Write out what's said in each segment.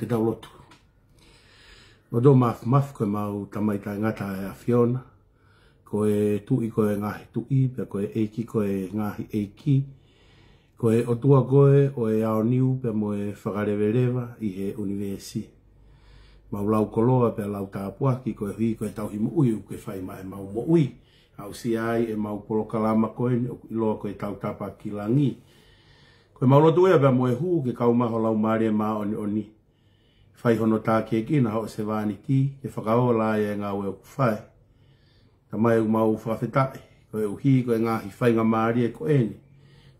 Ke tau lotu. Odo maf koe mau tamaita ngata e a Fiona. Koe tui koe ngahi tui, pia koe eiki koe ngahi eiki. Koe otua koe o e ao niu pia moe whakarewerewa i he universi. Mau lau koloa pia lau tāpuaki koe hui koe tau himu ui koe whai mai mau mo ui. Au si ai e mau polokalama koe i loa koe tau tāpaki langi. Koe mau lotu ea pia moe huu ke kaumaho lau maare maa oni oni. Whai hono tā ke kina ho se wāni ki, e whakao la e ngā ue o kuwhai. Ta mai u mau whawhetai, koe uhi koe ngāhi whainga maari e ko eni.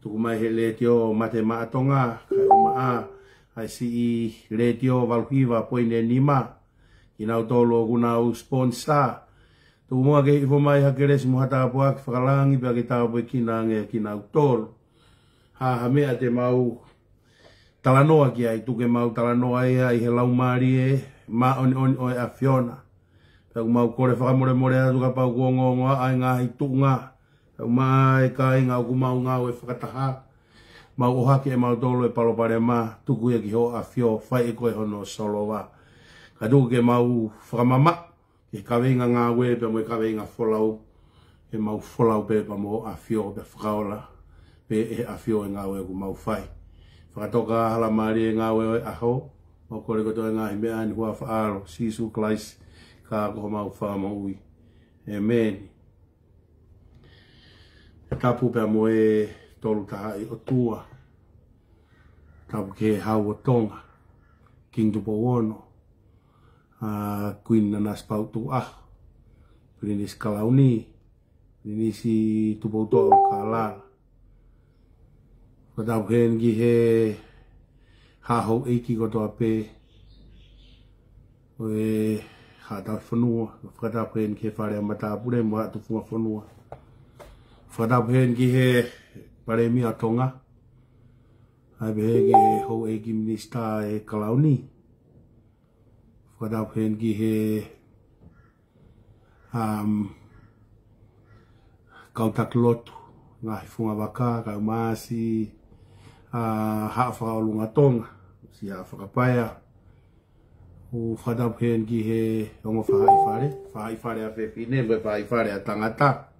Tuku mai he le tio mate maa tonga, kai o maa, ai si i le tio valhiwa poine ni maa. I nau tolo kuna u sponsor. Tuku mua ke ifo mai hakeresi muhata apua ki whakalangi, pia ki tāpo e kina nge kina u tolo. Ha mea te mau talanoa ki ai, tuke mau talanoa ea i he lau maari e ma oni o e a Fiona. Pau mau kore whakamore more a tuka pau kuongongoa ai ngahi tuunga. Pau mai kai ngau kumau ngau e whakataha. Mau ohaki e mau tolo e palopare ma tuku e ki ho a Fio whai e koe hono solo wa. Ka tuku ke mau whakamama e kaweinga ngā ue pe mo e kaweinga wholau. E mau wholau pe pa mo a Fio pe whakaola. Pe e a Fio e ngā ue ku mau whai. Whakatoka hala maari e ngā wewe aho, o kore koto e ngā hi mea ni hua whaaro, Sisu Klais, ka koho mau whaama ui. Amen. E tapu pia mo e tolu taha i o tua. Tapu ke hau o tonga, King Tupo Wono, Queen Nanas Pautu aho, Prinis Kalauni, Prinisi Tupo Toa Kalala. Ko tau hen ki he hahau eiki ko toa pe. O e hata whanua. Whakatau hen ki he whare matapure mo hatu funga whanua. Whakatau hen ki he pare mia tonga. Hai pe he ki he hau eiki minista e Kalauni. Whakatau hen ki he kautak lotu. Ngahi funga waka, kau maasi. Haa whakaolunga tonga, si haa whakapaya. O whakatau hen ki he ongo whai whare a whewhine, me whai whare a tangata.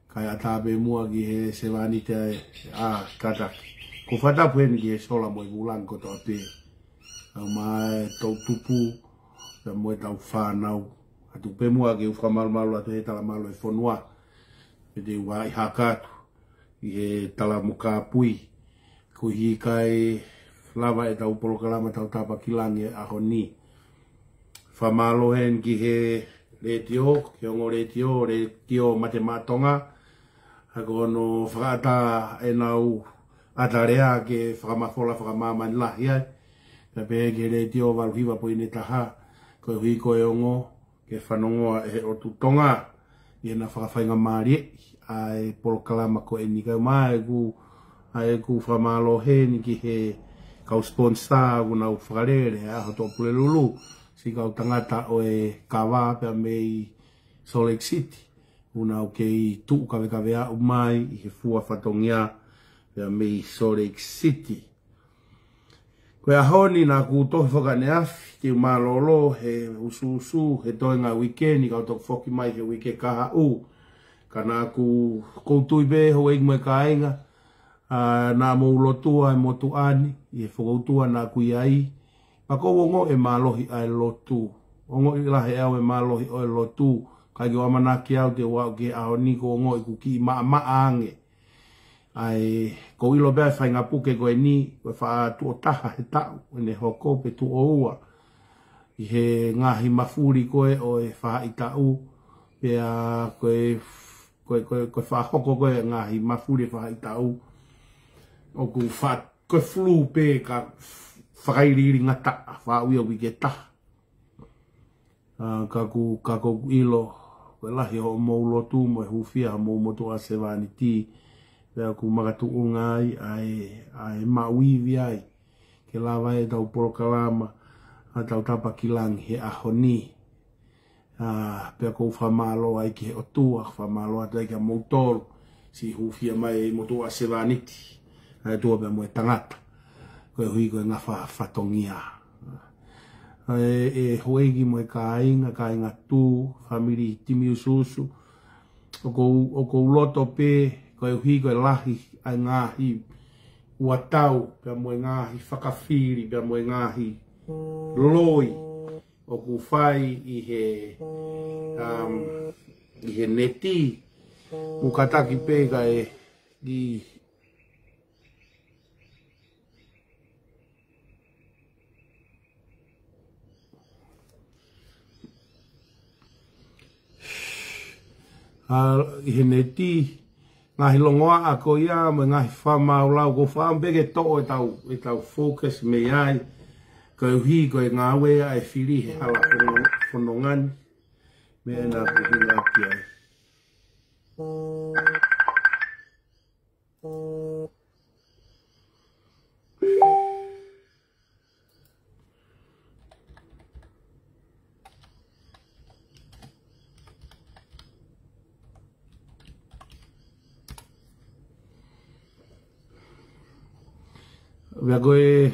Kai a tāpe mua ki he sewani te kataki. Ko whakatau hen ki he sola mo i wulang ko toa te. Au mai tau tupu, ka mo e tau whanau. Atu pe mua ki whakamalu atu he tala malu e whanua. Me te ua i hakatu, i he tala muka pui. Ko hi kai lava e tau polokalama tau tapa kilangi e aho ni. Whamalo hen ki he le tio, ki ongo le tio mate matonga. Hako ono whakata e nau atarea ke whakamafola whakamamani lahi ai. Ka pehe ki le tio waluhiwa po ine taha. Ko hui ko e ongo ke whanongoa e o tutonga. I na whakawhainga maari ai polokalama ko e ni kau mai ku ai ku whamalo he ni ki he kau sponsor ku nau whakarere aho tō pule lulu si kau tangata o e kawa pia mei Salt Lake City ku nau kei tuu kawe a umai i he fua whatongia pia mei Salt Lake City. Koe ahoni nā ku tohi whakane afi ki umalolo he usu he toi ngā weekend i kau tōku whoki mai he weekend kaha u ka nā ku koutui be ho eik moe ka ainga. Nā mou lotua e motu ani, i e whakautua nā kui ai. Mako ongo e mālohi ai lotu. Ongo i lahe au e mālohi o e lotu. Kai ki o amanaki au te wau ki aho niko ongo i kuki maa ange. Ai, ko ilo bea whainga puke koe ni, koe wha tu o taha he tau, ene hoko pe tu o ua. I he ngahi mafuri koe o e wha i tau, pea koe wha hoko koe ngahi mafuri wha i tau. O ku koe flu pe ka whakairiri ngata whauia wike taha. Kako ilo, koe lahi ho mou lotu mo e hufia mou motu a se vani ti. Pea ku makatu ungai ai mauivi ai. Ke lawa e tau porokalama a tau tapa kilangi he ahoni. Pea kou whamalo ai ki he otua, whamalo atu ai ki a mou tolu. Si hufia mai motu a se vani ti. Ai tua pea mo e tangata. Koe hui koe ngā whatongia. Hoegi mo e kāinga tū, whamiri timi ususu. O kou loto pē, koe hui koe lahi ai ngāhi ua tau, pia mo e ngāhi whakawhiri, pia mo e ngāhi loi. O kou whai i he neti, mukataki pē kai i he neti ngahi longoa a ko ia mo ngahi whamau lau ko whaambege to'o e tau focus me ai ko hi ko ngā wea e whiri he hala whanongani me ena ko hina ki ai. Vea koe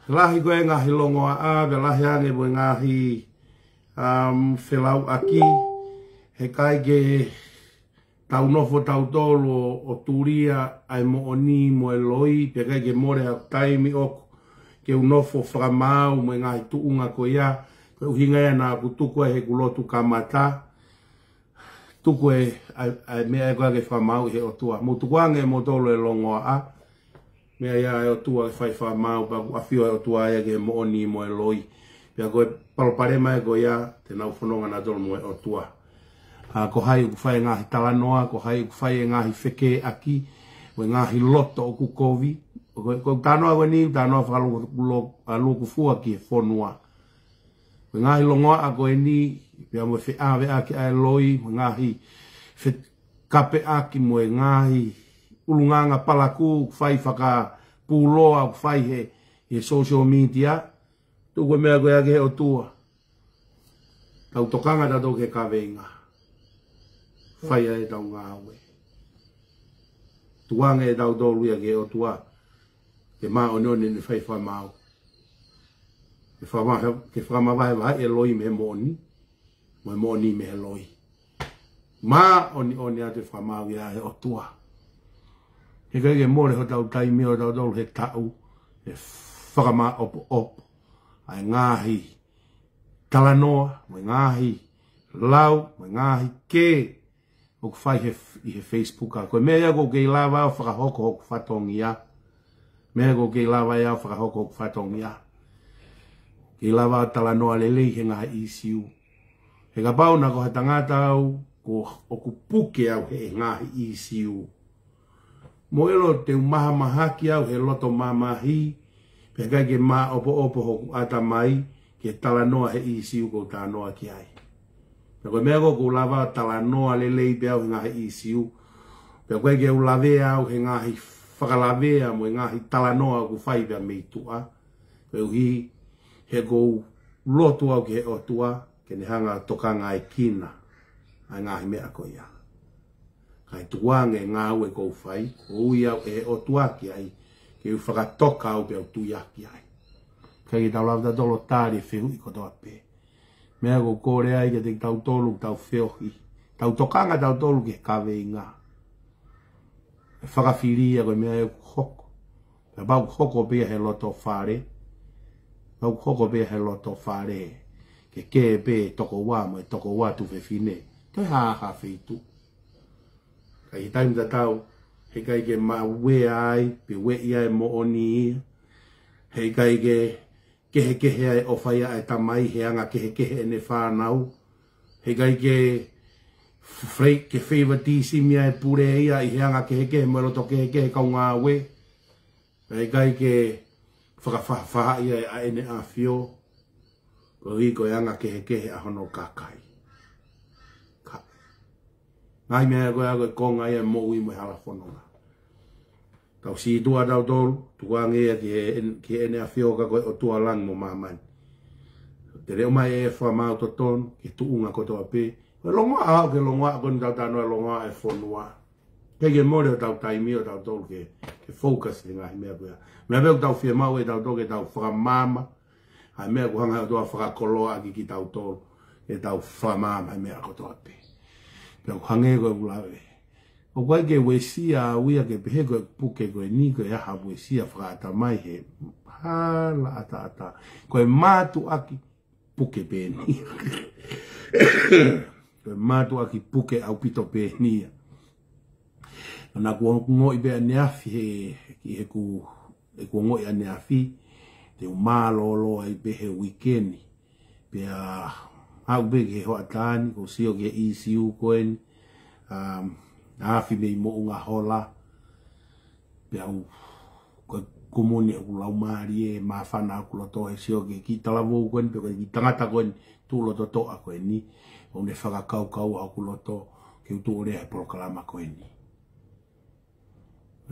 lahi koe ngahi longoa a, vea lahi ange mo ngahi whelau aki. He kai ke tau nofo tau tolo o turia ai mo oni mo e loi. Pea kai ke more hau taimi oku ke unofo whakamau mo ngahi tuunga ko ia. Koe uhinga ia nā kutuku e he kulotu kamata. Tuku e mea e koe ke whamau he o tua. Mo tukuange mo tolo e longoa a. Mea ia e o tua ke whai whamau, pa ku awhio e o tua ia ke mo oni mo e loi. Pea koe paloparema e koe ia, te nau whanonga na tolo mo e o tua. Ko hai uku whai ngahi talanoa, ko hai uku whai ngahi wheke aki, o ngahi loto o ku kovi. Ko tanoa wani, tanoa whakaluku fua ki e whonua. O ngahi longoa a koe ni, pea mo e whiawe aki ai loi, o ngahi kape aki mo e ngahi, ulunganga palaku fai whaka pūloa fai he social media tu koe mea koe ake he o tua tau tokanga tato ke kawenga fai e tau ngāwe tuanga e tau tolu ia ke o tua ke maa o noni ni fai whamau ke whamawai wai e loi me moni moni me loi maa oni ate whamau ia he o tua. He kai ke more ho tau taimi o tau tau he tau, he whakama opo, ai ngāhi talanoa, mai ngāhi lau, mai ngāhi ke, o ku whai he Facebook a. Koe mea ko kei lawa o whakahoko hoku whatongi a. Mea ko kei lawa o whakahoko hoku whatongi a. Kei lawa o talanoa lelei he ngāhi isiu. He ka pauna ko he tangata au, o ku puke au he ngāhi isiu. Moelo te umaha mahaki au he loto mamahi, pe kai ke ma opo hoku ata mai, ke talanoa he isiu ko tānoa ki ai. Pe koe mea ko lava talanoa lelei pe au he ngahi isiu, pe koe ke ulavea au he ngahi whakalavea mo he ngahi talanoa ku whai pia meitua. Pe uhi he ko lotu au ke he otua, ke ne hanga tokanga e kina, ai ngahi mea ko ia. Kai tuange ngā ue kou whai, ui au e o tuaki ai, ke u whakatoka au pe au tuiaki ai. Kai ki tau lauta tolo tāri whiu i kotoa pē. Mea kou kore ai ke te tau tolu tau whiohi, tau tokanga tau tolu ke kawe i ngā. E whakawhiria koe mea e hoko. Ka pau hoko pēa he loto whare, pau hoko pēa he loto whare, ke pē toko wā mo e toko wā tu whewhine, toi hāha whitu. Kai taim ta tau, he kai ke mawe ai, pe we ia e mo oni, he kai ke ai o whai ai tamai, he anga kehe ne whanau, he kai ke whaivatisi mia e pure ia, i he anga kehe mo roto kehe kau ngā we, he kai ke whakawhaha ia e aene a whio. Ko i ko anga kehe a hono kakai. Ngai mea koe a koe konga ia mo ui mo hala whanonga. Tau si tua tau tolu, tua ngea ki ene a whio ka koe o tua lang mo mamani. Te reo mai e whamau to ton, ki tuunga kotoa pe. Koe longoa au ke longoa koe ni tau tanoa longoa e whanua. Kei more o tau taimi o tau tolu ke focus e ngai mea koe. Mea veo tau whia mau e tau tolu ke tau whamama. Hai mea ko hanga o toa whakakoloa ki tau tolu. E tau whamama hai mea kotoa pe. Pea ko hange koe ulawe. O koe ke wesia uia ke pehe koe puke koe ni koe aha wesia whakaata mai he. Hala ata. Koe mātu aki puke pēni. Koe mātu aki puke au pito pēni. Nā kua ngoi bea neafi he ku ngoi a neafi. Te umālolo ai pehe weekendi. Pea au bege he hoa tāni, ko sio ke ECU koen, afi mei mo unga hola, pe au kumuni au lau maari e mawhana aku loto he sio ke ki talavou koen, pe koe ki tangata koen, tū loto toa koen ni, o ne whakakau aku loto, ke utu orea he porokalama koen ni.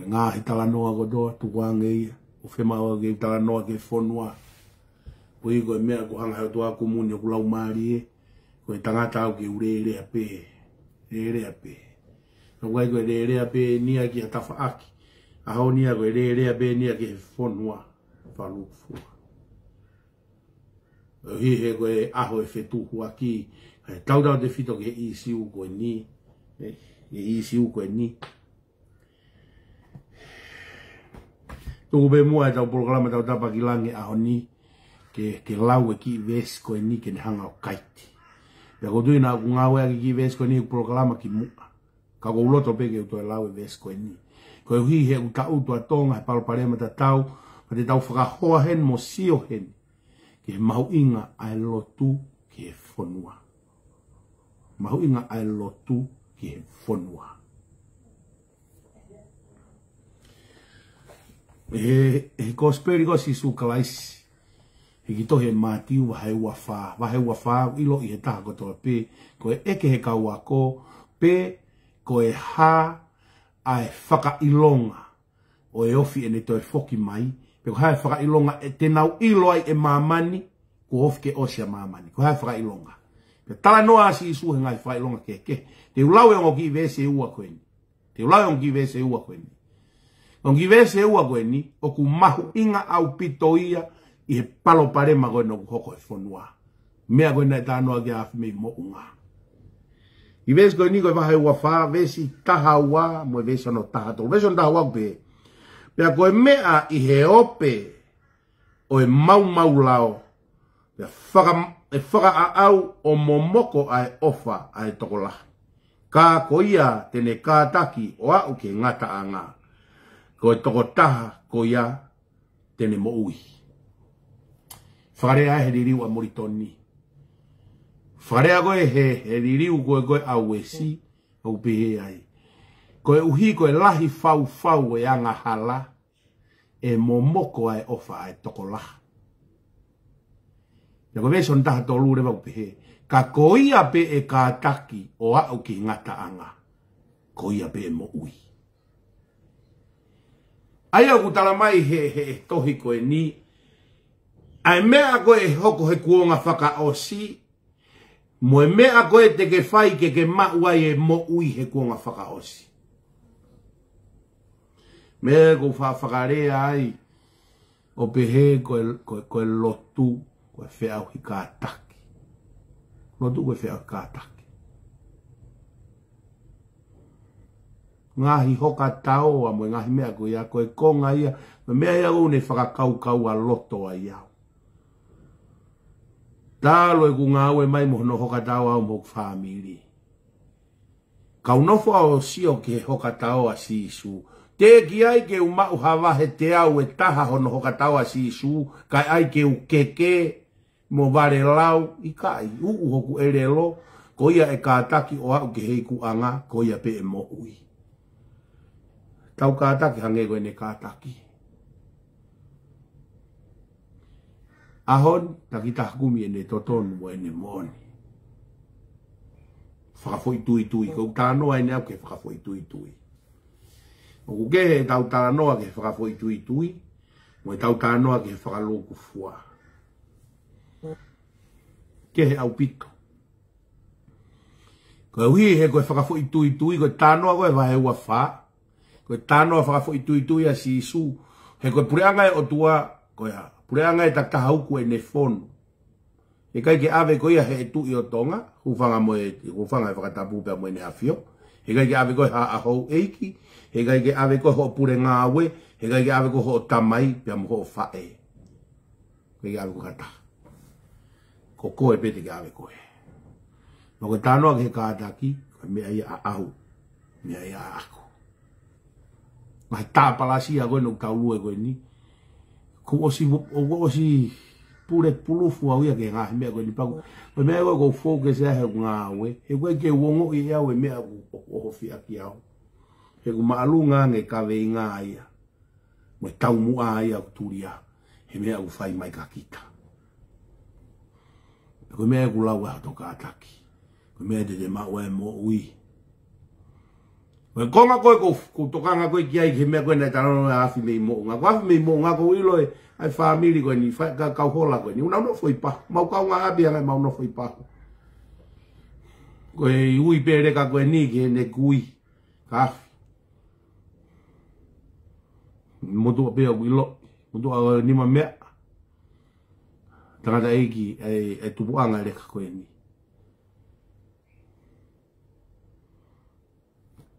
Ngā he talanoa kotoa, tukuangei, o whemau ke talanoa ke whonua, Koe koe mea ko hanga heo toa kumuni o kulau maari e. Koe tangata au ke ure ape. Ere ape. No koe koe ere ape nia ki a tafa aki. Aho nia koe ere ape nia ki he whonua. Whanukfua. O hi he koe aho e whetuhu aki. Tau te whito ke ECU koe ni. ECU koe ni. Tuku pe mua e tau programa tau tapakilange aho ni. Ke lau e ki ves koe ni ke ne hanga o kaiti. Pea ko tui nā ku ngāwe aki ki ves koe ni ku proklama ki mua. Ka ko uloto peke u toi lau e ves koe ni. Koe hui he u ta utu a tonga he paloparema ta tau. Pa te tau whakahoa hen mo sio hen. Ke mahu inga ai lotu ki he whonua. Mahu inga ai lotu ki he whonua. He kosperi ko si sukalaisi. Hiki tohe mātiu wahe ua whā, ilo i he taha kotoa pē, koe eke he kau ako, pē koe hā ai whakailonga, o e ofi ene toi whoki mai, pē ko hae whakailonga e te nau ilo ai e māmani, ko ofi ke osia māmani, ko hae whakailonga. Pē tala noa si isu he ngai whakailonga ke, te ulau e ongo ki vese ua koeni, te ulau e ongo ki vese ua koeni. Ongo ki vese ua koeni, o ku mahu inga au pito ia, I he palo parema koe no hoko e whonua. Mea koe nei tānoa ki awhi mei mo unga. I vesi koe ni koe wahe ua wha, vesi taha ua, mo e vesi ano taha tolu. Vesi ano taha ua pe. Pea koe mea I he ope o e mau lao. Pea whaka a au o momoko ai ofa ai tokola. Ka ko ia tene kātaki o au ke ngata a ngā. Koe toko taha ko ia tene mo ui. Wharea he ririu a moritoni. Wharea koe he ririu koe au e si, au pehe ai. Koe uhi koe lahi fau e anga hala, e momoko ai ofa ai toko laha. Na koe veson taha tolu rewa upehe, ka koia pe e kātaki o au ki ngata anga. Koia pe e mo ui. Ai au kutala mai he tohi koe ni, ai mea koe hoko he kuonga whaka o si, mo e mea koe te ke whai ke mauai e mo ui he kuonga whaka o si. Mea ko whakarea ai, o pehe koe lotu, koe wheau hi kātaki. Lotu koe wheau hi kātaki. Ngahi hoka tau, amo ngahi mea koe ia, koe konga ia, mea ia une whakakau a loto a iau. Talo e ku ngāwe mai mohono hoka tau au mok whamiri. Kau nofo au sio ke hoka tau a sisu. Te ki ai ke umau hawa he te au e taha hono hoka tau a sisu. Kai ai ke u keke mo vare lau i kai. Uu hoku erelo. Ko ia e kātaki o au ke heiku anga. Ko ia pe e mo ui. Tau kātaki hange koe ne kātaki. Ahon, takita hakumi ene toton mo ene moni. Whakafo i tui. Kau tānoa ene au ke whakafo i tui. O kuke he tau tānoa ke whakafo i tui. Mo e tau tānoa ke whakaloku fua. Ke he au pito. Koe hui he koe whakafo i tui. Koe tānoa koe wahe ua wha. Koe tānoa whakafo i tui a si su. He koe pureanga e o tua. Koe ha. Pureanga e takahauku e ne fonu. E kai ke ave koe he e tu i o tonga. Hufanga e whakatapu pia mo e ne hawhio. He kai ke ave koe ha ahou eiki. He kai ke ave koe ho pure ngā awe. He kai ke ave koe ho tamai pia mo ho whae. Kai ke ave koe hata. Ko koe pete ke ave koe. No koe tānoa ke kātaki. Koe mea ia a ahu. Mea ia a aku. Mai tāpalasi a koe no kaulue koe ni. Ko osi pure pulufu au ia ke ngā he mea koe ni paku. Koe mea koe ko focus e he ngā awe. He koe ke uongo i au e mea oho fia ki au. He ku maalunga nge kawe i ngā ia. Mo e tau mua ia kuturia. He mea ku whai mai ka kita. Koe mea ku lau e hato kātaki. Koe mea te mau e mo ui. Koe konga koe ko tokanga koe ki ai ke mea koe nei tarano e afi mei mo. Ngā ko afi mei mo ngā ko ilo e ai whamiri koe ni kau hola koe ni. Una no foi pahu. Mau kau ngā abi angai mau no foi pahu. Koe i ui pēreka koe ni ke ne kui. Ka afi. Motu a pēa wilo. Motu a nima mea. Tangata eiki e tupuanga e reka koe ni.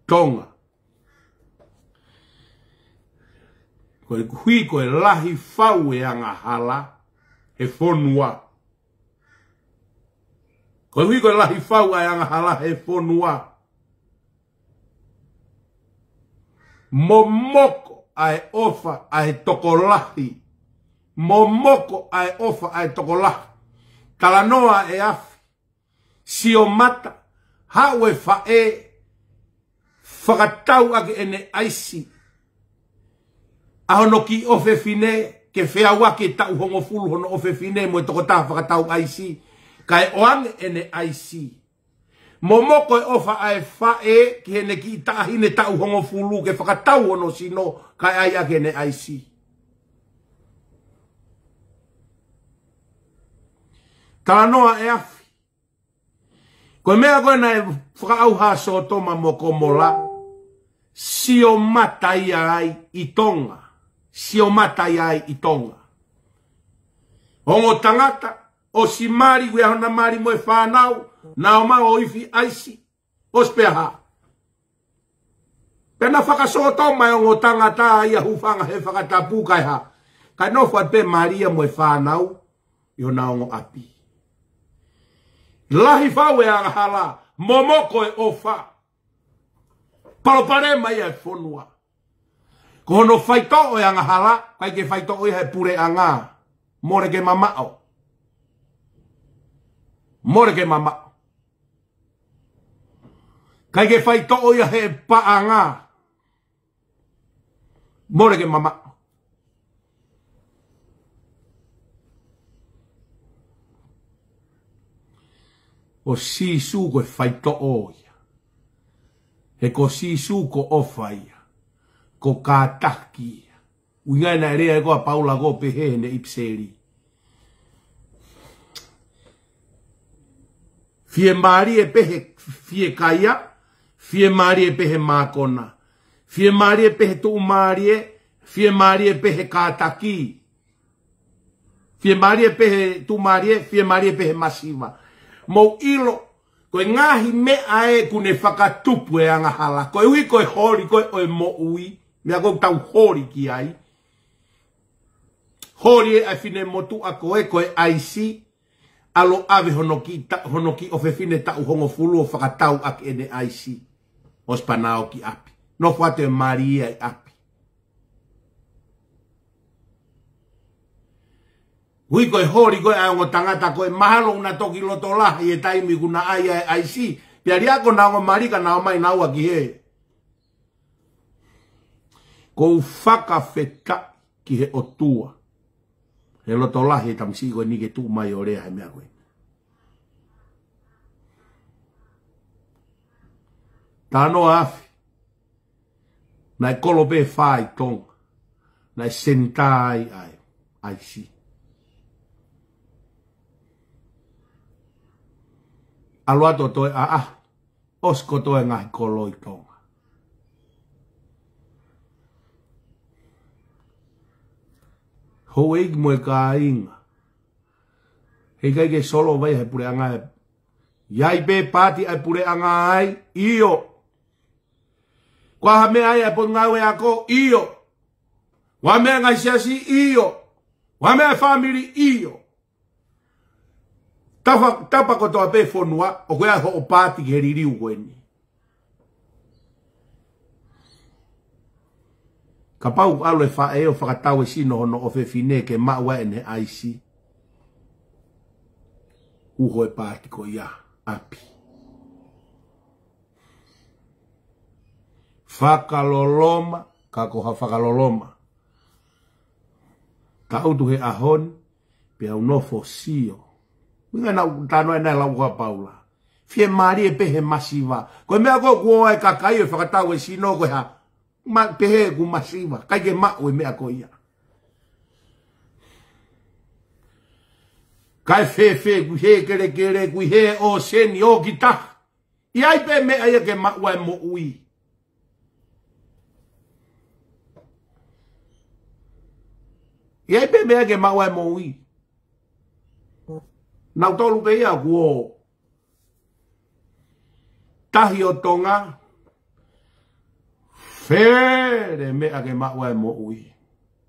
Tonga. Koe hui koe lahi whau e anga hala e whonua. Koe hui koe lahi whau e anga hala e whonua. Momoko ai ofa ai toko lahi. Momoko ai ofa ai toko lahi. Talanoa e afi. Sio mata. Haue whae. Whakatau ake ene aisi. Ahono ki ofe fine. Ke whea wake tau hongo fulu hono ofe fine. Mo e toko tā whakatau aisi. Kai oange ene aisi. Momoko e ofa ai whae. Ki hene ki tahine tau hongo fulu. Ke whakatau hono sino. Kai ai ake ene aisi. Talanoa e afi. Koe mea koe na e whakaauha so toma mo komola. Sio matai ai i tonga. Sio matai ai i tonga. Hongo tangata. O si mari wea hona mari mo e whanau. Nao ma o ifi aisi. O speha. Pena whakaso toma e hongo tangata. Ia hufanga he whakatapu kai ha. Kai nofat pe maria mo e whanau. Io na hongo api. Lahi whau e anga hala. Momoko e ofa. Palopare mai e whonua. Ko hono whaito e anga hala. Kai ke whaito e he pure anga. More ke mamao. More ke mamao. Kai ke whaito e he pa anga. More ke mamao. O sisu ko whaito oia. He ko sisu ko ofaia. Ko kātaki. Uingai na rea e koa paula ko pehe ne ipseri. Fie mari e pehe fie kaia. Fie mari e pehe mākona. Fie mari e pehe tu mari e. Fie mari e pehe kātaki. Fie mari e pehe tu mari e. Fie mari e pehe masiva. Mo ilo, koe ngahi mea e kune whakatupu e anga hala. Koe ui koe hori, koe oe mo ui. Mea koe tau hori ki ai. Hori e ai fine motu a koe aisi. Alo ave hono ki ofe fine tau hongo fulu o whakatau ak ene aisi. Ospanao ki api. No whate maria i api. Hui koe hori koe aongo tangata koe mahalo una toki loto lahi e taimi kuna aia e aisi. Piari ako naongo marika nao mai naua ki he. Kou whakawheta ki he otua. He loto lahi tamsi koe ni ke tu mai o rea he mea koe. Tano afi. Nai kolope whai tonga. Nai sentai ai si. Aluato toi osko toi ngahi koloi tonga. Ho eik moe ka inga. Hei kai ke solo vai he pure anga. Iai pe pati ai pure anga ai. Iyo. Kwa hame ai ai pon ngawe ako. Iyo. Wame ngai siasi. Iyo. Wame ai family. Iyo. Tapa ko toa pe fonua. O koe ai ho o pati ke ririu koe ni. Ka pau alo e wha e o whakatau e sino hono o whewhine ke maua e ne aisi. Uho e pāti ko ia, api. Whakaloloma, ka koha whakaloloma. Ka utu he ahon, pe au nofo sio. Minga na tano e nai lau ka paula. Fie mari e pehe masiva. Koe mea ko kua e kakai e whakatau e sino koe ha. Ma pehe ku masiva, kai ke mau e mea ko ia. Kai fe ku he kere ku he o seni o kita. Iai pe mea ia ke mau e mo ui. Iai pe mea ke mau e mo ui. Nau tolu pe ia ku o. Tahi o tonga. Fere mea ke mau e mo ui.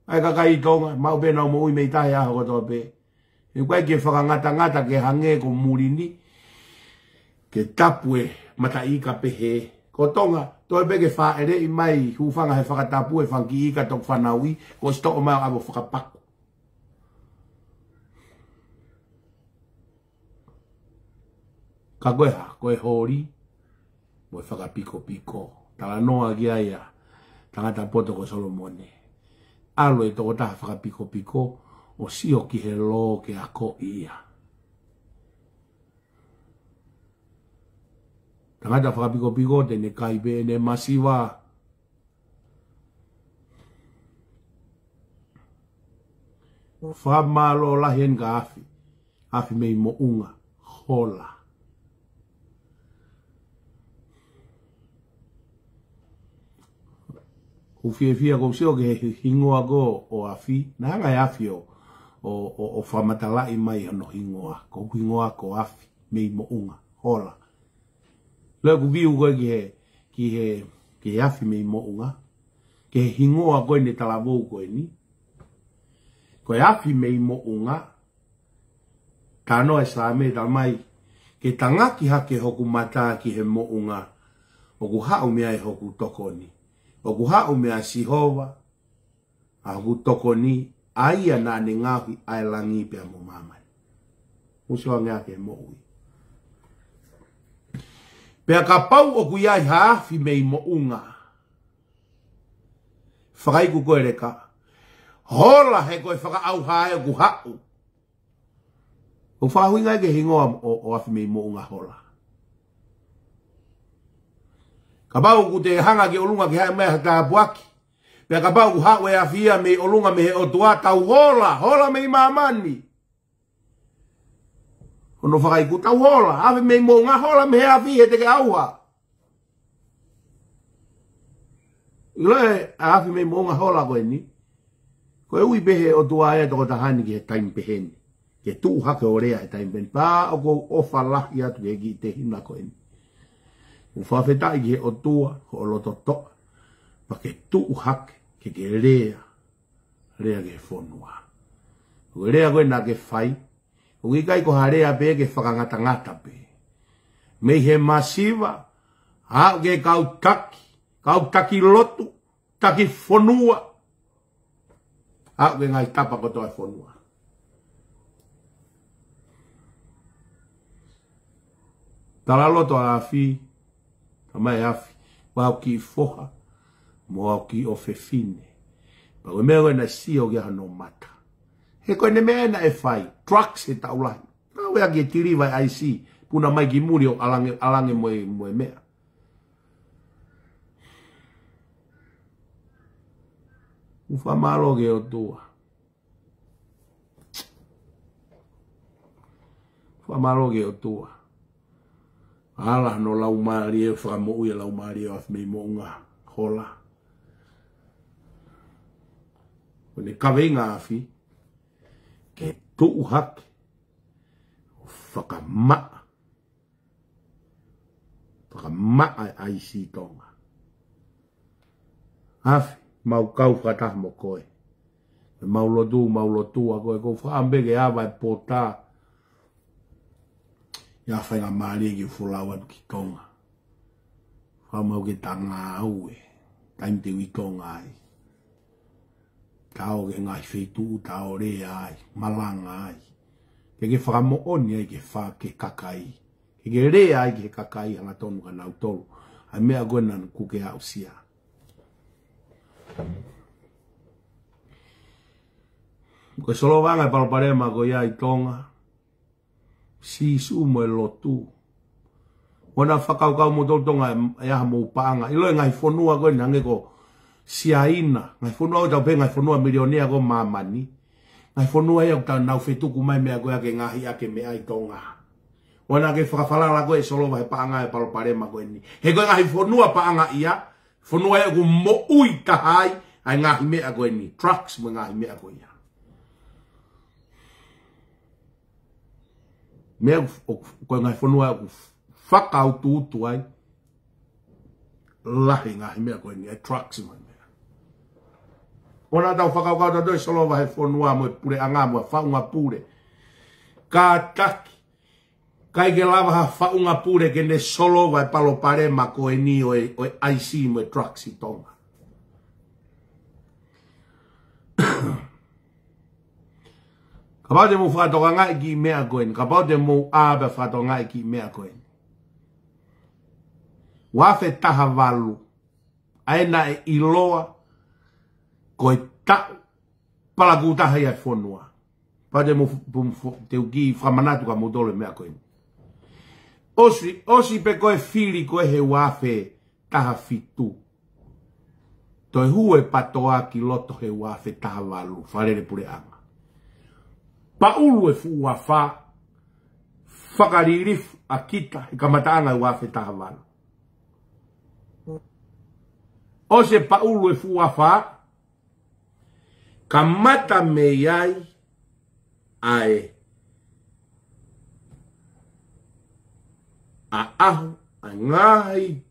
Ai kakai tonga, mau pe nau mo ui mei tahi aho koto pe. E koe ke whakangata ke hange ko murini. Ke tapue mata ika pehe. Ko tonga, toi pe ke wha ere i mai hufanga he whakatapu e whanki ika tok whanaui. Ko sto o mai abo whakapaku. Ka koe ha, koe hori. Moe whakapiko piko. Tala noa kia ia. Tangata poto ko Solomone. Alo e toko taha whakapiko piko. O sio ki he lo ke ako ia. Tangata whakapiko piko te ne kaipe ne masiwa. Whamalo lahien ka afi. Afi mei mo unga. Hola. Ufia ko sio ke hingoa ko o afi. Nanga e afi o whamatala i mai ano hingoa. Ko hingoa ko afi. Mei mo unga. Hola. Leo ku viu koe ki he afi mei mo unga. Ke hingoa koe ne talavou koe ni. Koe afi mei mo unga. Tano e sa me ta mai. Ke tangaki hake hoku mata ki he mo unga. O ku hau mea e hoku toko ni. O ku hau mea sihova. A hoku toko ni. Aia na ne ngahi ai langi pe mo mamai. Musua ngea ke mo ui. Pea ka pau o ku iai haafi mei mo unga. Whakai ku koe reka. Hola he koe whaka au hae o ku hau. O whahui ngai ke hingoa o afi mei mo unga hola. Ka pau ku te hanga ke olunga ke hae mea hata apuaki. Pea ka pau ku hau e afia mei olunga me he o tua tau hola. Hola mei mamani. Ono whakai ku tau hola. Afi mei mo unga hola me he afi he te ke auha. Iloe afi mei mo unga hola koe ni. Koe ui pehe o tua ea toko tahani ki he taim pehe ni. Ke tuu hake o rea he taim pehe. Paa o ko ofa lahi atu ke ki te hina koe ni. Uwhawhetai ki he o tua ho o loto toa. Pa ke tuu hake ke rea. Rea ke whonua. Ko rea koe na ke whai. O ikai ko harea pe ke whakangata ngata pe. Mei he masiva. Hao ke kautaki. Kautaki lotu. Taki whonua. Hao ke ngai tapa ko toa whonua. Tala loto a afi. Tamai afi. Wau ki foha. Mo au ki o fefine. Pa koe mea koe na si o ke hano mata. He koe ne mea na e whai. Trucks he taulahi. Kau ea ki e tiri vai IC. Puna mai ki muri o alange moe mea. Ufa malo ke o tua. Ufa malo ke o tua. Ala no lau maari e whakamo ui lau maari e waf mei mo unga hola. Kone kawe ngā afi. Ke tuu hake. Whakamaa. Whakamaa ai si tonga. Afi. Mau kau whakatah mo koe. Mau lotu a koe. Ko whaambege awa e pōtā. Ia whainga maari ki whulawa ki tonga. Whamau ke tanga au e. Taim te wi tonga ai. Tao ke ngai whetu, tao re ai. Malanga ai. Ke whakamo oni ai ke wha ke kakai. Ke re ai ke kakai hanga tonu ka nau tolu. Ai mea koe nan kuke au sia. Ko solo vanga palparema ko ia i tonga. Si su mo e lotu. Wana whakaukau mo tonga e aha mo upanga. Ilo e ngai whonua koe nange ko siaina. Ngai whonua o tau pe ngai whonua milionea ko mamani. Ngai whonua e o tau nau whetuku mai mea koe ake ngahi ake mea i tonga. Wana ke whakawhalala koe solo vai paanga e palparema koe ni. He koe ngai whonua paanga ia. Whonua e ku mo ui tahai. Ai ngahi mea koe ni. Trucks mo ngahi mea koe ia. Mea koe ngai whanua ku whakau tūtu ai. Lahi ngahi mea koe ni, ai trucks mai mea. Ona tau whakau kau tatoi solo wahe whanua mo e pure anga mo e whaunga pure. Ka taki. Kai ke lava ha whaunga pure ke ne solo wahe palo pare ma koe ni o e IC mo e trucks i tonga. Kapau te mo whakatoka ngai ki mea koen. Kapau te mo ābe whakatoka ngai ki mea koen. Wafe taha walu. Aena e iloa. Koe tau. Palaku taha ia whonua. Pau te mo te uki whamanatu ka motole mea koen. Osi pe koe whiri koe he wafe taha fitu. Toi hue patoa ki loto he wafe taha walu. Wharere pure anga. Pa ulu e fuua wha, whakaririfu a kita, i kamataanga i wafe taha wano. O se pa ulu e fuua wha, ka mata me iai, ae, a ahu, a ngahi,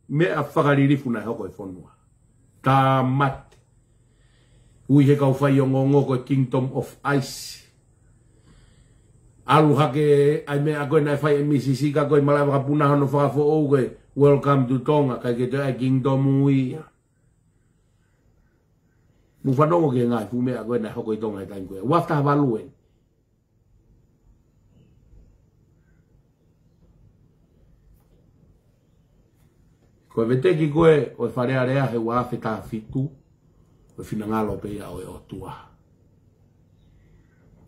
mea whakaririfu na hoko e whanua. Tā mate. Ui he kau whai o ngoko e Kingdom of Ice. Alu hake ai mea koe nai whai e misisika koe malai waka punaha no whakafo ou koe welcome to Tonga kai ke te ai kingdom ui. Mu whanongo ke ngai fu mea koe nai hoko i Tonga i taim koe. Wafta hawalu e. Koe veteki koe o e wharea rea he wafe tā fitu o e whinangalo pe ia o e o tua.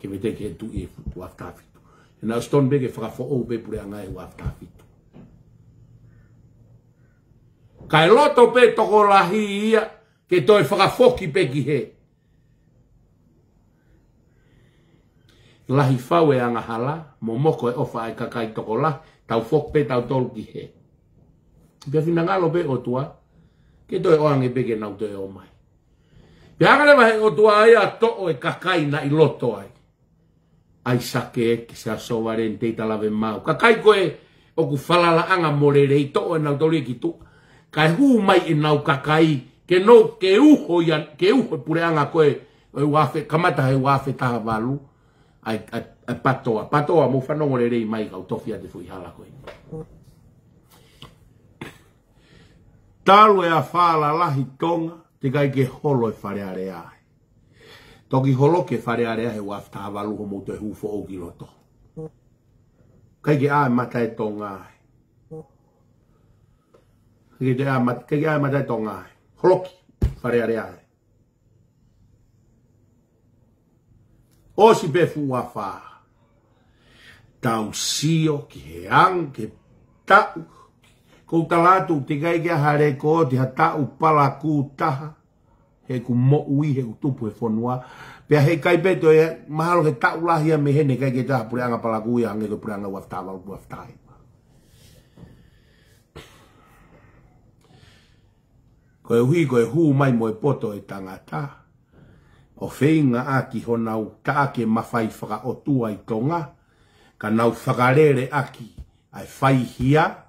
Ke veteki he tu i wafta fitu. E nau Stoneberg e whakafo ou pe pure angai wafta fitu. Kai loto pe toko lahi ia ke toi whakafoki pe ki he. Lahi whau e anga hala, mo moko e ofa e kakai toko lahi, tau fok pe tau tolu ki he. Pia whinangalo pe o tua, ke toi oange pe ke nau toi o mai. Pia angalewa he o tua ai a to e kakai na i loto ai. Ai sake e ki sa sovaren te talave mau. Kakai koe o ku whalala anga morere i to e nau tori ki tu. Kai hu mai e nau kakai ke no ke uho pure anga koe o wafe, kamata he wafe taha walu. Ai patoa. Patoa mo whanongo re rei mai kau tofia te fui hala koe. Talu e a whala lahi Tonga, te kai ke holo e whare are ai. Toki holo ke whare are he wafta hawalu ho mo te hufo o ki loto. Kai ke ai mata e Tonga ai. Kai ke ai mata e Tonga ai. Holoki, whare are ai. O si pe fua fa. Tau sio ki he ang ke tau. Kou talatu te kai kia hare ko te ha tau pala ku taha. He ku mo ui he ku tupu he whanua. Pea he kai peto e mahalo he tau lahia me hene kai kia taha pure anga pala ku ia hange ko pure anga waftawa waftai. Koe hui koe hu mai mo e poto e tangata. O whainga aki ho nau taake mawhai whaka o tua i tonga. Ka nau whakarere aki ai whai hia.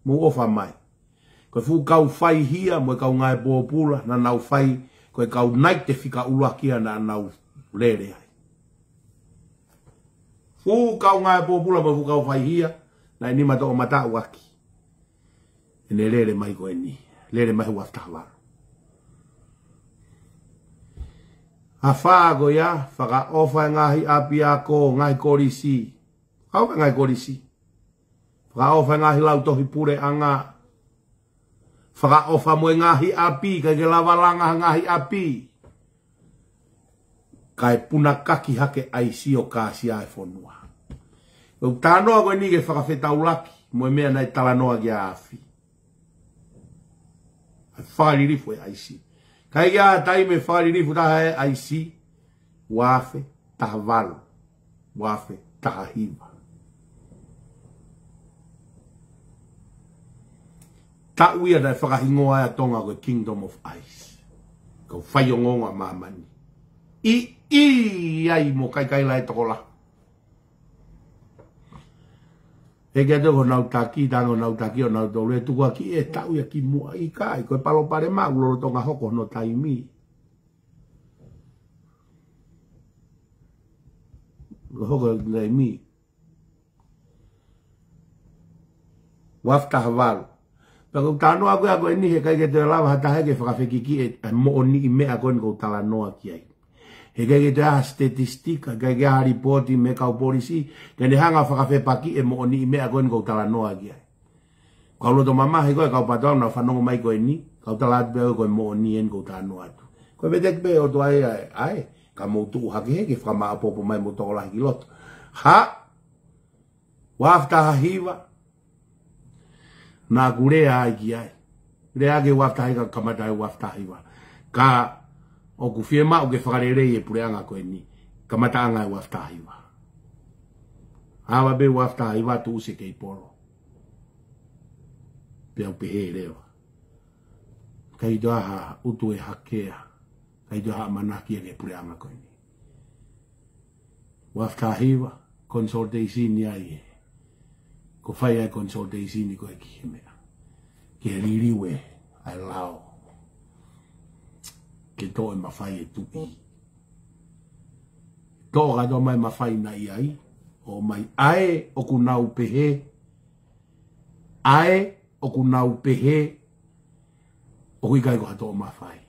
Mu ofa mai. Koe fu kau whai hia mo e kau ngai pōpula na nau whai. Koe kau nai te whika ulakia na nau lere ai. Fu kau ngai pōpula mo fu kau whai hia. Na ni mato o mata uaki. Ene lere mai koe ni. Lere mai hua tawa. A whaago ia, whaka ofa ngahi api ako, ngahi korisi. Kau ka ngahi korisi. Whaka ofa ngahi lau tohi pure anga. Whaka ofa moe ngahi api, kai ke lawalanga ngahi api. Kai puna kaki hake aisi o kasi ai whonua. Kau tānoa koe ni ke whakawhetaulaki, moe mea nai talanoa ki a afi. Whakaririfu e aisi. Kai kia taime whakaririfu taha e aisi. Wafe taha walu. Wafe taha hiva. Ta uia dai whakahingoa e tonga koe Kingdom of Ice. Kau whaiongonga mamani. I ai mo kai lai tokola. E kia toko nau taki, tango nau taki o nau tolu e tuku aki e tau ia ki mua i kai. Koe palo pare maa uloro tonga hoko no taimi. Hoko taimi. Wafta havalu. Pako tano aku ya koe ni he kai ke te lawa hata heke whakawhekiki e mo o ni i mea koe ni kou tala noa ki ai. He kai te aha statistika, kai ke aha ripoti me kau polisi, tene hanga whakawhepaki e mo o ni i mea koe ni kou tala noa ki ai. Kau loto mama he koe kau patoa na whanongo mai koe ni, kau tala atu peo koe mo o ni en kou tala noa atu. Koe petek pe o to ai, ka moutu hake heke whakama apopo mai mo toko lahi ki loto. Ha, wafta hahiwa, na kurea ai ki ai. Rea ke wafta hahiwa kamata ai wafta hahiwa. Ka o ku fie ma o ke whakarerei e pureanga koe ni. Kamata anga e wafta hahiwa. Hawa be wafta hahiwa tu use kei poro. Pea upehe rewa. Kai doha utu e hakea. Kai doha manaki e ke pureanga koe ni. Wafta hahiwa, consultation ni ai e. Ko whai ai consultation ni koe ki he mea. Ke ririwe ai lao. Ke to e mawhai e tupi. To gado mai mawhai na ai. O mai ae o ku nau pehe. Ae o ku nau pehe. O kui kai ko hato o mawhai.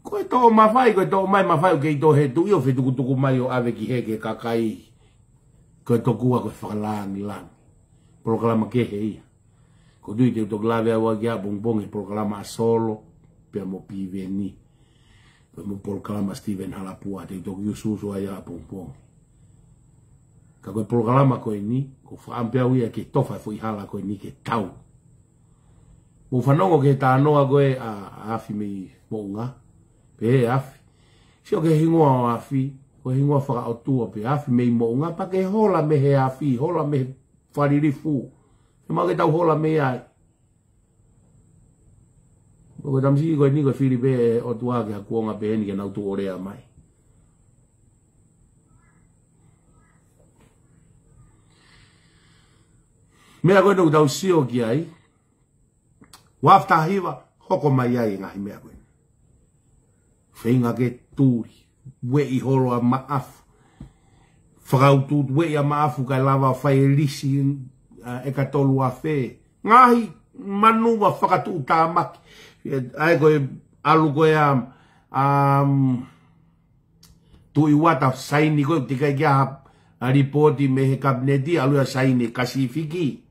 Koe to o mawhai, koe to o mai mawhai o kei to he tu. Io whetuku tuku mai o ave ki he ke kakai. Koe to kua koe whakalangi langi. Proklama ke he ia. Ko tui te utok lawe awa ki a bongbong e proklama solo. Pea mo pive ni. Pea mo proklama Stephen Halapua. Te utok yususu a ia a bongbong. Ka koe proklama koe ni. Ko whaampea uia ke tofa fui hala koe ni ke tau. Mo whanongo ke tānoa koe a afi mei mounga. Pe he afi. Sio ke hingoa o afi. Ko hingoa whaka o tua pe afi mei mounga. Pa ke hola me he afi. Hola me wharirifu. E mau ke tau hola me ai. Ko tamsi ko ni ko Filipe o tua ke hakuonga pe ni ke nau tu orea mai. Mea koe nou tau sio ki ai. Wafta hiwa hoko mai ai ngahi mea koe. Whenga ke tūri. We i horo a maafu. Whakautu we i a maafu kai lava whai risi e ka tolu a whē. Ngahi manua whakatu tā maki. Ai koe alu koe tui wata saini koe tika i kia a ripoti me he kabineti alu a saini kasifiki.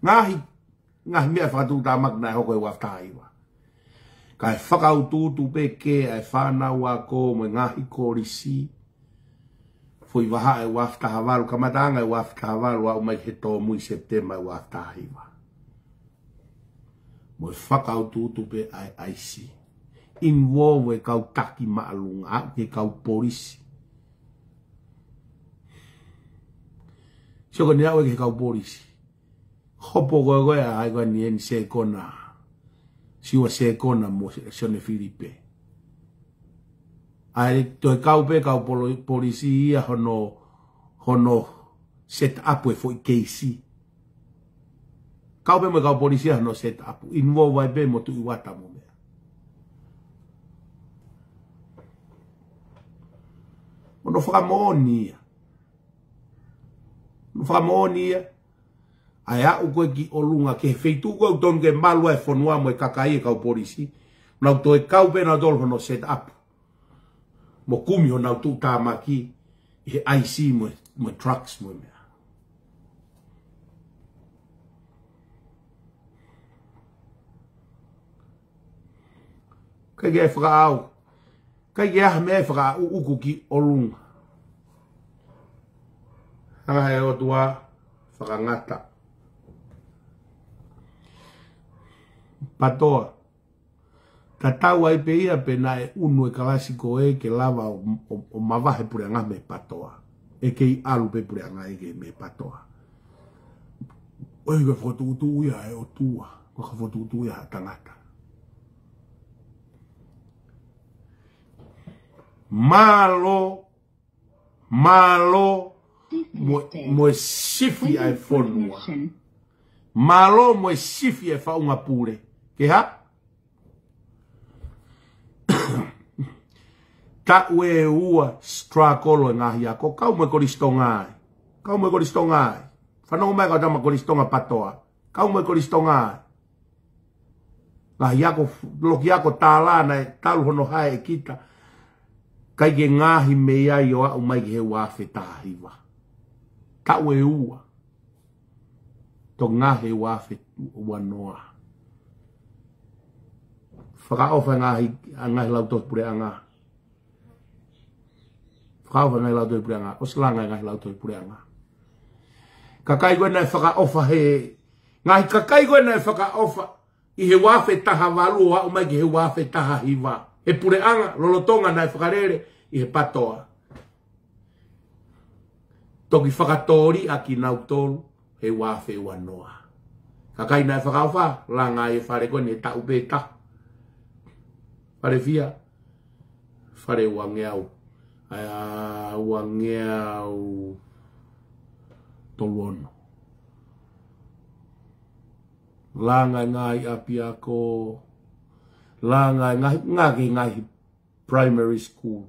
Ngahi mea whakatu tā maki nai hoko e wafta iwa. Kai whakaututu peke ai whanau a ko mo ngahi korisi. Foi waha e waftaha walu, kamatanga e waftaha walu, au mai he tō mui Septemba e waftaha hiwa. Mo whakaututu pe ai aisi. Involve e kau taki maalunga, au ke kau polisi. Soko ni au e ke kau polisi. Hopo koe koe a haigua ni eni se kona. Siwa se kona mo Sione Filipe. Ai toi kau pe kau polisi ia hono set up e foi keisi. Kau pe mo kau polisi hono set up. Involve vai pe mo tu iwata mo mea. Mono whakamonia. No whakamonia. Ai au koe ki o lunga ke feitu koe uton ke malua e whanua mo e kakai e kau polisi. Nau to e kau pe na dolo hono set up. Mo kumi o nau tu tāmaki i he IC mo trucks mo mea. Kai ke e whakaau. Kai ke aha mea e whakaau uku ki o lunga. Hanga he o tua whakangata. Patoa. Ka tau ai pe ia pe na e unu e kalasiko e ke lava o mawahe pureanga me patoa. E ke i alu pe pureanga e ke me patoa. Oi ka whotuutu ia e o tua. Ka whotuutu ia tangata. Malo mo sifi ai fonua. Malo mo sifi e whaunga pure. Ke ha? Ta ue ua strakolo ngahi ako. Kau me koristongai. Kau me koristongai. Whanau mai kau tama koristonga patoa. Kau me koristongai. Ngahi ako, loki ako tālana e talu hono hae e kita. Kai ke ngahi mea i o au mai ke he wafe tāhiwa. Ta ue ua. To ngahi wafe wanoa. Whakaofa ngahi lautos pure anga. Whakaofa ngahi lautos pure anga. Oslanga ngahi lautos pure anga. Kakai koe nai whakaofa he. Ngahi kakai koe nai whakaofa. I he wafe taha walu o au mai ki he wafe taha hiwa. He pure anga, lolotonga nai whakarere i he patoa. Toki whakatori a ki nautolu he wafe wanoa. Kakai nai whakaofa, langa e whare koe ne tau pe tahu. Whare fia, whare wangeau. Wangeau tolono. Langa ngai api ako. Langa ngai primary school.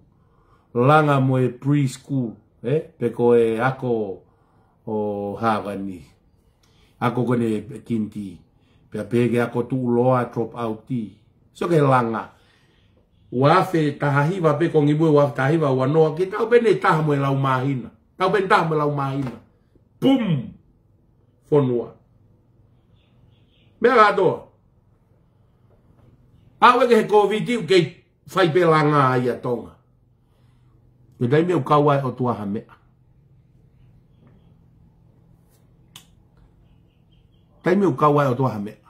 Langa moe preschool. Peko e ako o Havani. Ako kone kinti. Pea pege ako tu loa drop out ti. So ke langa. Wafe tahahiwa pe kong ibu wafe tahahiwa wanoa ki tau bene taha mo lau mahina. Tau bene taha mo lau mahina. Pum! Fonua. Mea gato. Awe ke he COVID ke fai pe langa ia tonga. Me dai meu kawai o tua hamea. Dai meu kawai o tua hamea.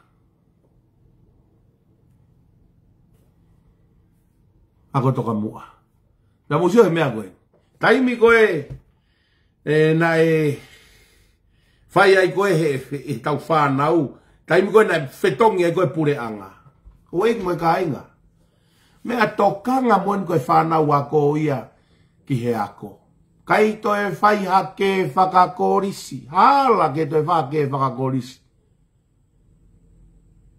Ako toka mua. Na musio he mea koe. Taimi koe na fai ai koe he tau whanau. Taimi koe na whetongi ai koe pure anga. O eik moe ka inga. Mea tokanga moen koe whanau ako ia ki he ako. Kai to e whai hake whakakorisi. Hala ke to e whake whakakorisi.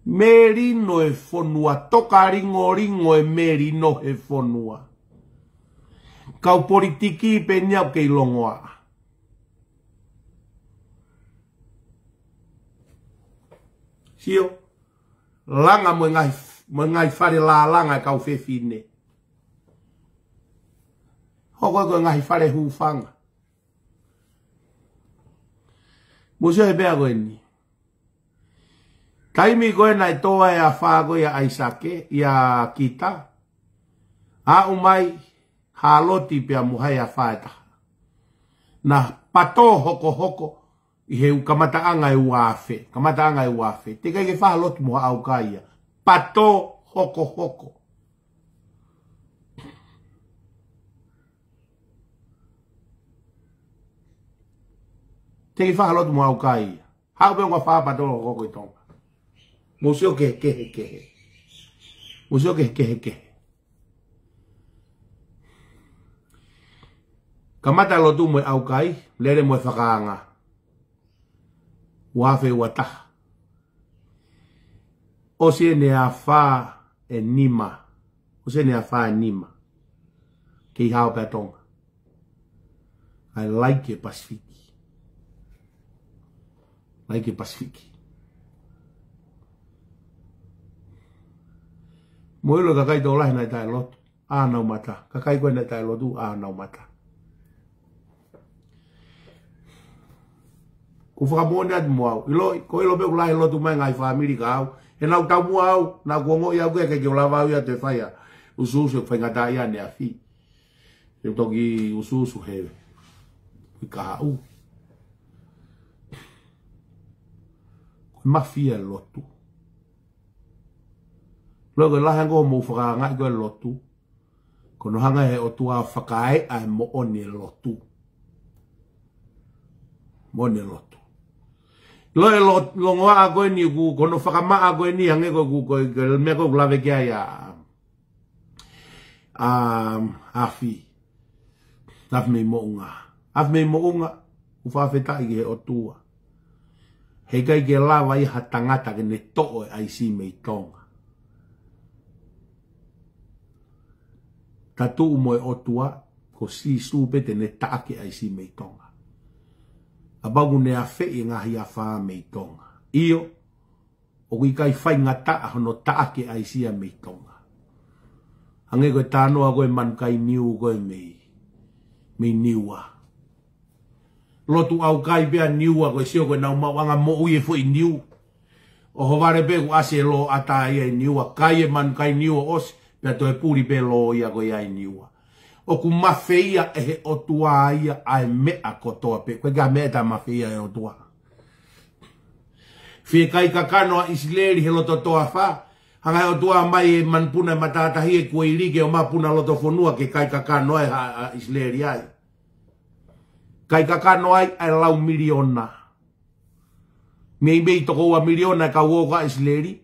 Merino e fonua, toka ringo e merino e fonua. Kau politiki pe niau ke ilongoa. Sio, langa mo ngai whare la langa kau whewhine. Hoko ko ngai whare hufanga. Museo he bea koe ni. Taimi koe na toa ya fago ya aisake ya kita. A umai haloti pia muhai ya faeta. Na pato hoko hoko i he kamata anga i wafe. Kamata anga i wafe. Te kai ke wha haloti muha au kaia. Pato hoko hoko. Te kai wha haloti muha au kaia. Hau pe ngwa wha pato hoko hoko i tonga. Museo que. Museo que. Kamata lo tu mo au kai, lere mo whakaanga. Wafe wata. O se ne a wha e nima. O se ne a wha e nima. Kei hao patonga. I like it Pacific. Like it Pacific. Moilo kakai to lahi nai tai lotu. A nau mata. Kakai koe nai tai lotu. A nau mata. Ku whakamone atu mo au. Ko ilo peo lahi lotu mai ngai whaamiri ka au. E nau tau mua au. Na kuongo i au kea keke o lawa au ia te whaia. Ususu e whaingata ia ne a fi. E toki ususu hewe. Kui ka hau. Kui mafia lotu. Logo lahi ango mo whakaanga i koe lotu. Kono hanga he o tua whakae ai mo one lotu. Mo one lotu. Loe longoa a koe ni ku, kono whakamaa a koe ni hange koe ku koe mea koe lawe kia ia afi. Afi mei mo unga. Afi mei mo unga, uwhawheta i ke he o tua. Hei kai ke lawa i hatangata ke ne to'o ai si mei tonga. Tatu umoe o tua, ko si supe te ne taake ai si mei tonga. Abagu ne a whee ngahi a whaa mei tonga. Iyo, o kui kai whai ngata a hono taake ai si a mei tonga. Hange koe tānoa koe man kai niu koe mei niua. Lotu au kai pia niua koe sio koe nau mawanga mo uye fui niu. O hovare pe ku ase lo ata ia niua. Kai e man kai niua osi. Pea toi puri pe lo ia koe ai niua. O ku mawheia e he o tua ia ai mea kotoa pe. Koe ka mea ta mawheia e o tua. Fie kai kakanoa isileri he loto toa wha. Hanga o tua mai e manpuna matatahi e kua irike o mapuna loto fonua ke kai kakanoa e isileri ai. Kai kakanoa ai lau miliona. Mei toko ua miliona ka uoka isileri.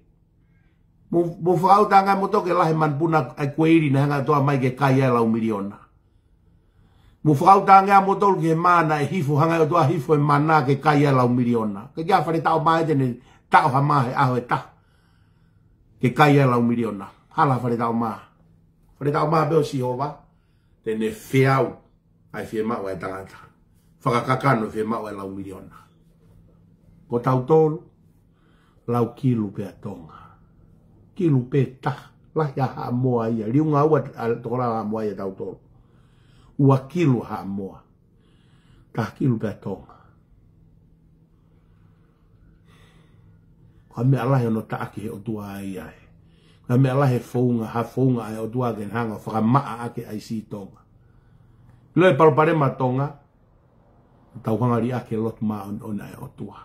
Mo whakau tanga mo toke lahe manpuna ai kueiri na hanga toa mai ke kai e lau miliona. Mo whakau tanga mo toke ke mana e hifo hanga o toa hifo e mana ke kai e lau miliona. Ke kia whare tau mai tene tau ha mahe aho e ta. Ke kai e lau miliona. Hala whare tau maa. Whare tau maa beo si hova. Tene whiau ai whie mau e tangata. Whakakakano whie mau e lau miliona. Ko tau tolu. Lau kilu pea tonga. Kilu peta, lahi a haa moa ia. Riunga ua tokora haa moa ia tau tolu. Ua kilu haa moa. Ka kilu pea tonga. Ka mea lahi ono taaki he o tua ai ai. Ka mea lahi founga, ha founga ai o tua gen hanga. Whakamaa ake ai si tonga. Loe palparema tonga. Tau hangari ake lot maa on ai o tua.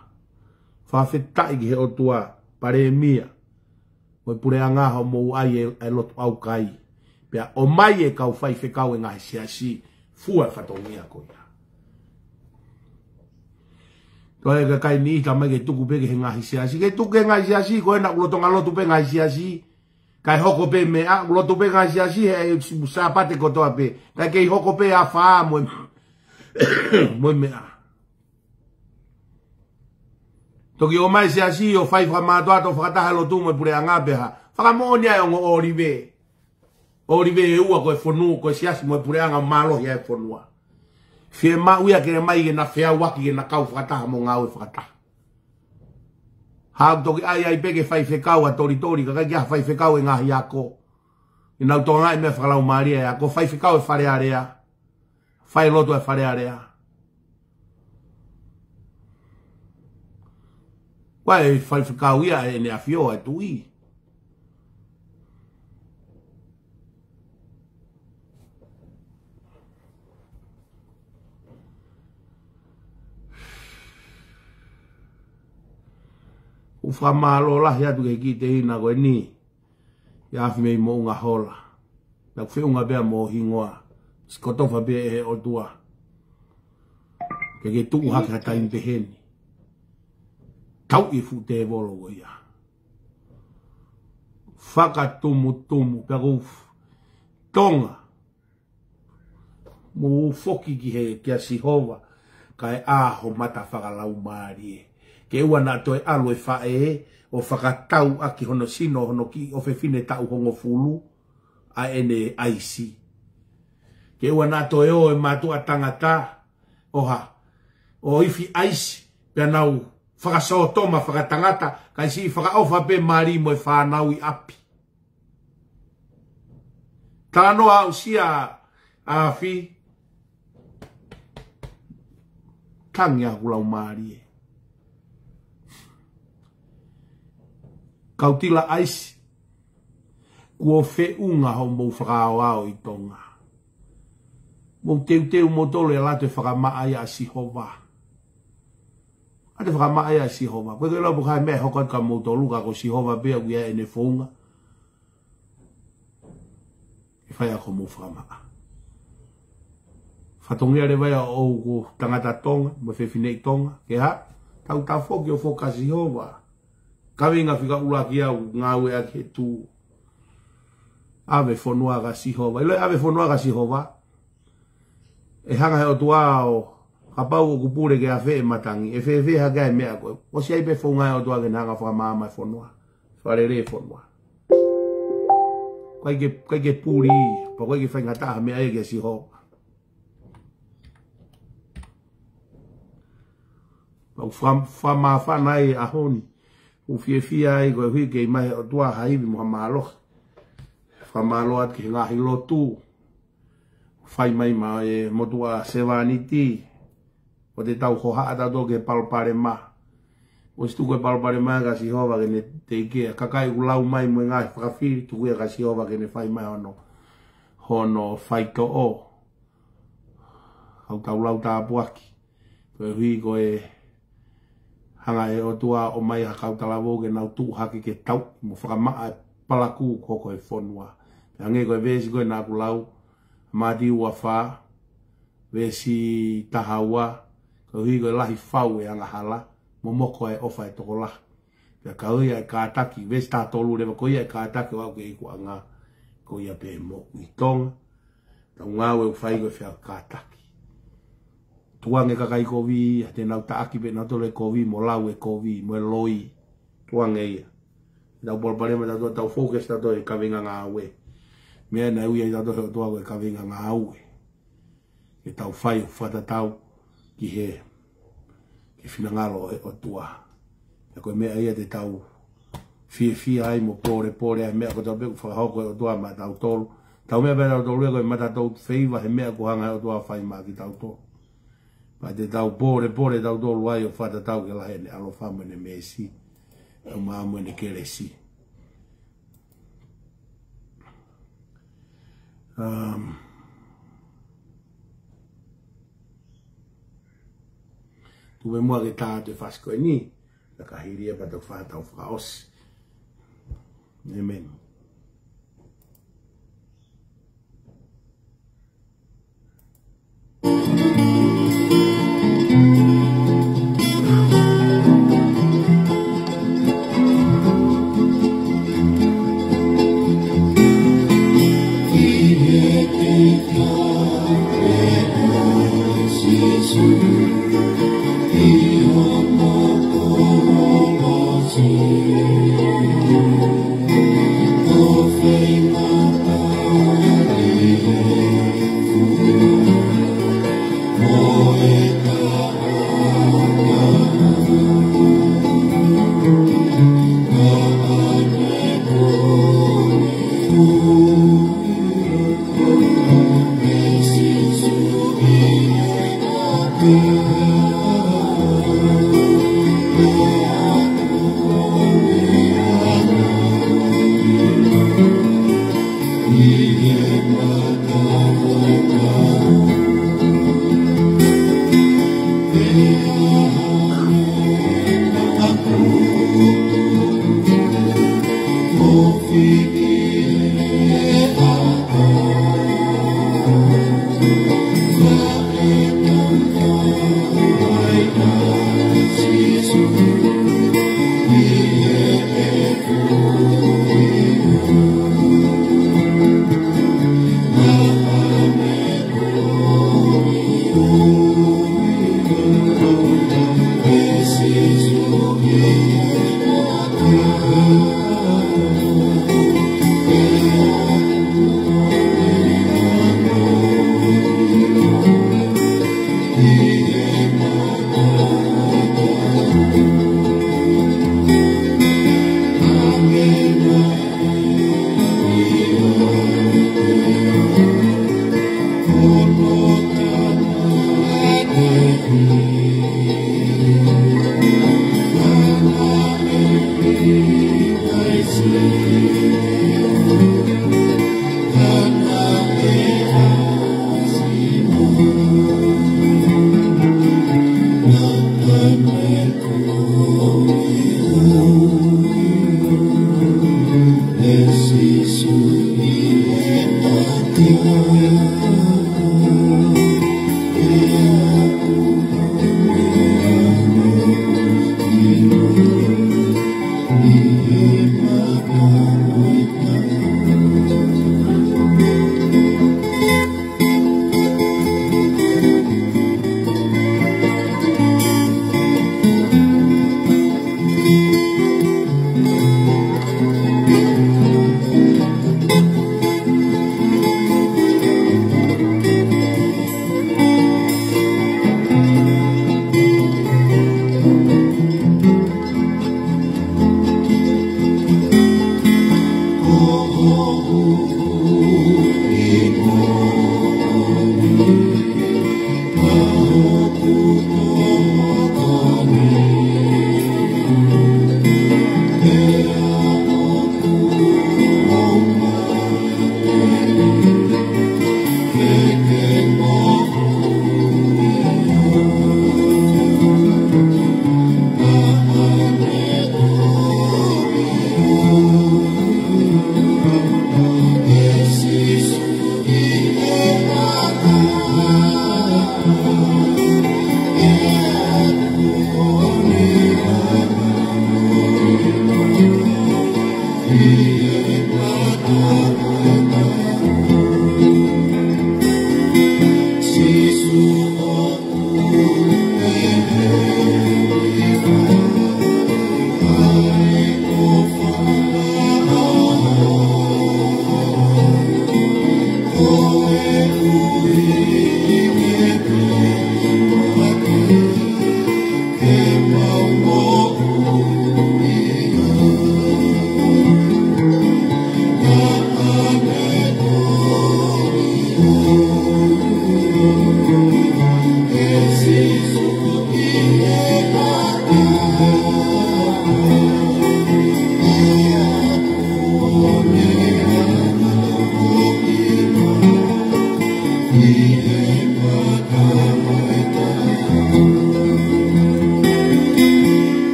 Whawhetai ki he o tua pare mia. Koe pure a ngaha mou ai e lotu au kai. Pea o mai e kau whai whekau e ngahi siasi. Fua whatongia koe. Koe ka kai ni ita mai ke tuku pe ke he ngahi siasi. Ke tuku e ngahi siasi koe na ulotonga lotu pe ngahi siasi. Kai hoko pe mea ulotu pe ngahi siasi he sapate kotoa pe. Kai kei hoko pe a whaa moe mea. Toki o mai siasi o whai whamatoa to whakataha lo tumo e pure a ngapeha. Whakamooni ai ongo orive. Orive e ua koe whonu, koe siasi mo e pure anga malohi ai whonua. Whie mauia kere mai ke na whea waki ke na kau whakataha mo ngau e whakataha. Hau toki ai peke whai whekau a tori kakai kia whai whekau e ngahi ako. I nau tonga e mea whakalau maria e ako. Whai whekau e whare area. Whai loto e whare area. Wai fai whakau ia e ne a whioa e tui. U whamalo lahi atu ke ki te hina koe ni. Ia awhi mei mo unga hola. Ia whiunga bea mo hingoa. Skotofa bea e o tua. Ke tuu hake ha taim peheni. Tau I fu te volo ko ia. Whaka tumu. Pea kou tonga. Mo foki ki he kia sihova. Kai aho mata whakalau maari e. Ke ua na toi alo e whae o whakatau aki hono sino hono ki o whewhine tau hongo fulu a ene aisi. Ke ua na toi o e mātua tangata oha o ifi aisi pia nau whakaso toma whakatangata kai si whakaofa pe mari mo e whanau I api. Tāno au sia a fi tangi a kulau mari e. Kautila aisi. Kua whe unga ho mou whakaoao I tonga. Mou teu mo tole lato e whakamaai a sihova. Ate whakamaai a sihova. Koe koe lau pukai mea hokat ka mou toluka ko sihova bea uia ene whaunga. E whai ako mou whakamaa. Whatongia re vai o ko tangata tonga. Mo whewhinei tonga. Ke ha? Tau ta whoki o whoka sihova. Kawinga whika uraki au ngāwe ake tū. Ave whonua ka sihova. Iloi ave whonua ka sihova. E hanga he o tua o kapau o kupure ke a whe e matangi. E whe haka e mea koe. O si aipe whonga o tua ke nanga whakamama e whonua. Wharere whonua. Koe ke puri. Pa koe ke whaingataha mea e ke sihova. Pau whama whanai a honi. U fia ai koe hui kei mai o tua haiwi moha malo. Whamalo at ke ngahi lotu. Whai mai ma e motua sevaniti. O te tau hoha ata to ke palpare ma. O stu koe palpare ma ka sihova ke ne te ikea. Kakai ulau mai mo ngahi whakawhiri tu kuia ka sihova ke ne whai mai hono. Hono whaito o. Hau tau lau tā puaki. Koe hui koe hanga e o tua o mai hakau talawo ke nau tu haki ke tau mo whakamaa palaku koko e whonua. Hange koe vesi koe nā kulau mati ua wha vesi tahaua koe hui koe lahi whau e anga hala mo moko e ofa e toko lah. Pea ka ia e kātaki vesi tā tolu rewa koe ia e kātaki wau ke iku anga koe ia pe mo I tonga. Tau ngāwe u whai koe whia kātaki. Tuange kakai kovi, te nau taaki pe nau tole kovi, mo lau e kovi, mo e loi. Tuange ia. Tau polparema tau focus tau e kawenga ngā aue. Mea na uia I tau heo tuago e kawenga ngā aue. E tau whai o whata tau ki he. Ke whinangalo e o tua. E koe mea ia te tau fia ai mo pore ai mea ko tau peku whakahoko e o tua ma tau tolu. Tau mea pēr tau tolu e koe mata tau wheiva he mea ko hanga e o tua whai ma ki tau tolu. Pai te tau pore tau tolu ai o whata tau ke lahe ne alo whamu ne mesi. E maamu ne kere si. Tuwe mua ke tātu e whasko e ni. Na kahiri e pato whātau whakaosi. Amen.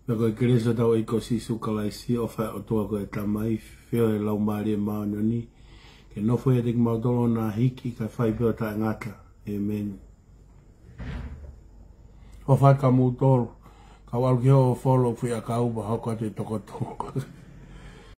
Nako Kristo tau iko sisu kalaisi o fa o tua ko e tamai feo e lau maari e maana ni ke nofo e dik mautolo na hiki ka fai peo ta ngata. Amen. O fa ka mutolo ka walu ki ho follow fui a ka uba hoko te toko toko.